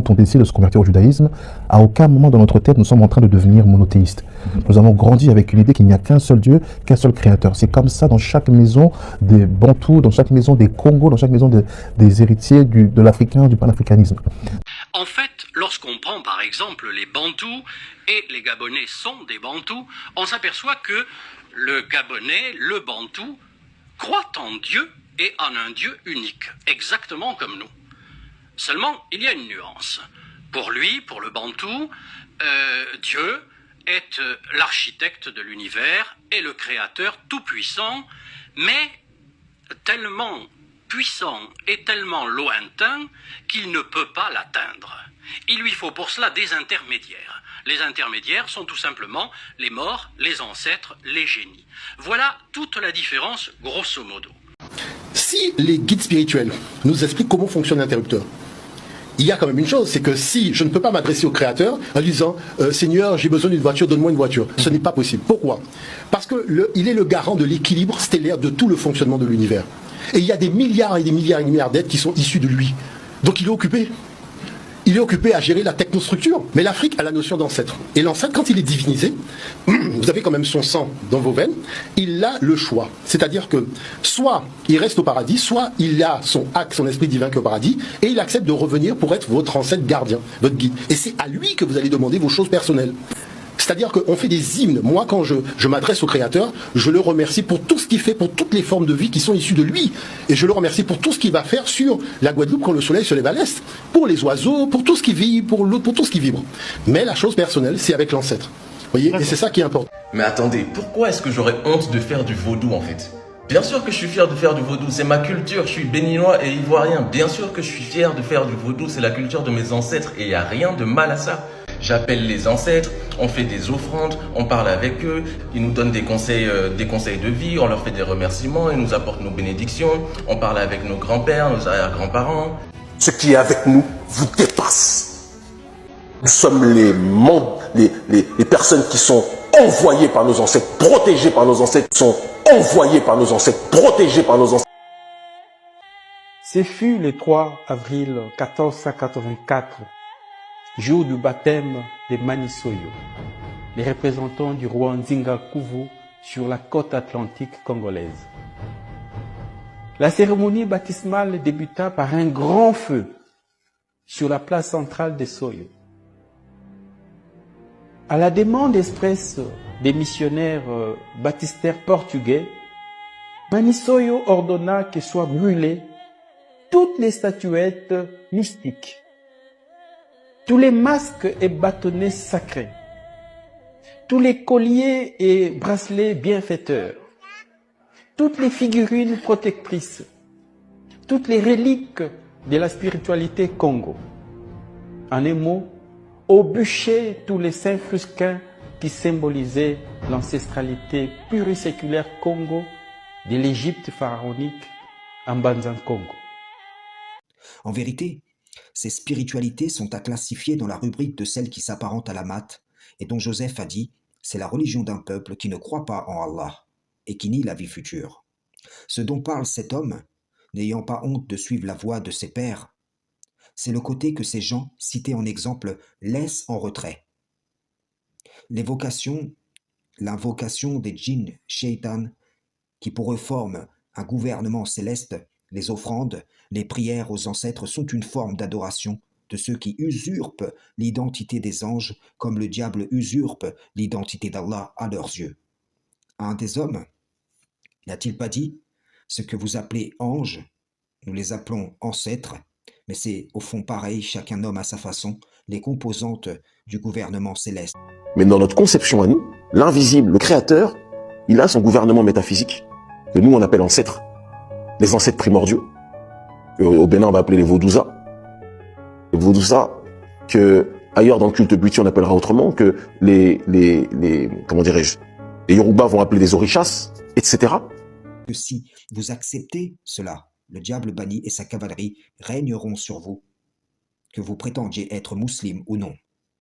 quand on décide de se convertir au judaïsme, à aucun moment dans notre tête nous sommes en train de devenir monothéistes. Nous avons grandi avec une idée qu'il n'y a qu'un seul Dieu, qu'un seul Créateur. C'est comme ça dans chaque maison des Bantous, dans chaque maison des Congos, dans chaque maison des héritiers de l'africain, du panafricanisme. En fait, lorsqu'on prend par exemple les Bantous, et les Gabonais sont des Bantous, on s'aperçoit que le Gabonais, le Bantou, croit en Dieu et en un Dieu unique, exactement comme nous. Seulement, il y a une nuance. Pour lui, pour le Bantou, Dieu est l'architecte de l'univers et le créateur tout-puissant, mais tellement puissant et tellement lointain qu'il ne peut pas l'atteindre. Il lui faut pour cela des intermédiaires. Les intermédiaires sont tout simplement les morts, les ancêtres, les génies. Voilà toute la différence, grosso modo. Si les guides spirituels nous expliquent comment fonctionne l'interrupteur, il y a quand même une chose, c'est que si je ne peux pas m'adresser au Créateur en disant Seigneur, j'ai besoin d'une voiture, donne-moi une voiture. Ce n'est pas possible. Pourquoi? Parce qu'il est le garant de l'équilibre stellaire de tout le fonctionnement de l'univers. Et il y a des milliards et des milliards et des milliards d'êtres qui sont issus de lui. Donc il est occupé. Il est occupé à gérer la technostructure. Mais l'Afrique a la notion d'ancêtre. Et l'ancêtre, quand il est divinisé, vous avez quand même son sang dans vos veines, il a le choix. C'est-à-dire que soit il reste au paradis, soit il a son acte, son esprit divin qui est au paradis, et il accepte de revenir pour être votre ancêtre gardien, votre guide. Et c'est à lui que vous allez demander vos choses personnelles. C'est-à-dire qu'on fait des hymnes. Moi, quand je m'adresse au Créateur, je le remercie pour tout ce qu'il fait, pour toutes les formes de vie qui sont issues de lui. Et je le remercie pour tout ce qu'il va faire sur la Guadeloupe quand le soleil se lève à l'est. Pour les oiseaux, pour tout ce qui vit, pour l'autre, pour tout ce qui vibre. Mais la chose personnelle, c'est avec l'ancêtre. Vous voyez? Et c'est ça qui est important. Mais attendez, pourquoi est-ce que j'aurais honte de faire du vaudou en fait? Bien sûr que je suis fier de faire du vaudou, c'est ma culture, je suis béninois et ivoirien. Bien sûr que je suis fier de faire du vaudou, c'est la culture de mes ancêtres et il n'y a rien de mal à ça. J'appelle les ancêtres, on fait des offrandes, on parle avec eux, ils nous donnent des conseils de vie, on leur fait des remerciements, ils nous apportent nos bénédictions, on parle avec nos grands-pères, nos arrière-grands-parents. Ce qui est avec nous vous dépasse. Nous sommes les personnes qui sont envoyées par nos ancêtres, protégées par nos ancêtres, sont envoyées par nos ancêtres, protégées par nos ancêtres. Ce fut le 3 avril 1484. Jour du baptême de Manisoyo, les représentants du roi Nzinga Kuvu sur la côte atlantique congolaise. La cérémonie baptismale débuta par un grand feu sur la place centrale de Soyo. À la demande expresse des missionnaires baptistères portugais, Manisoyo ordonna que soient brûlées toutes les statuettes mystiques, tous les masques et bâtonnets sacrés, tous les colliers et bracelets bienfaiteurs, toutes les figurines protectrices, toutes les reliques de la spiritualité Congo. En un mot, au bûcher tous les saints frusquins qui symbolisaient l'ancestralité pure et séculaire Congo de l'Égypte pharaonique en Banzan Congo. En vérité, ces spiritualités sont à classifier dans la rubrique de celles qui s'apparentent à la math et dont Joseph a dit « c'est la religion d'un peuple qui ne croit pas en Allah et qui nie la vie future ». Ce dont parle cet homme, n'ayant pas honte de suivre la voie de ses pères, c'est le côté que ces gens, cités en exemple, laissent en retrait. L'invocation des djinns shaitan, qui pour eux forment un gouvernement céleste, les offrandes, les prières aux ancêtres sont une forme d'adoration de ceux qui usurpent l'identité des anges comme le diable usurpe l'identité d'Allah à leurs yeux. Un des hommes, n'a-t-il pas dit « Ce que vous appelez anges, nous les appelons ancêtres, mais c'est au fond pareil, chacun nomme à sa façon les composantes du gouvernement céleste. » Mais dans notre conception à nous, l'invisible, le créateur, il a son gouvernement métaphysique, que nous on appelle ancêtres, les ancêtres primordiaux. Au Bénin, on va appeler les Vaudouza. Les Vaudouza, que ailleurs dans le culte buti, on appellera autrement, que comment dirais-je, les Yoruba vont appeler des Orishas, etc. Que si vous acceptez cela, le diable banni et sa cavalerie régneront sur vous, que vous prétendiez être musulman ou non.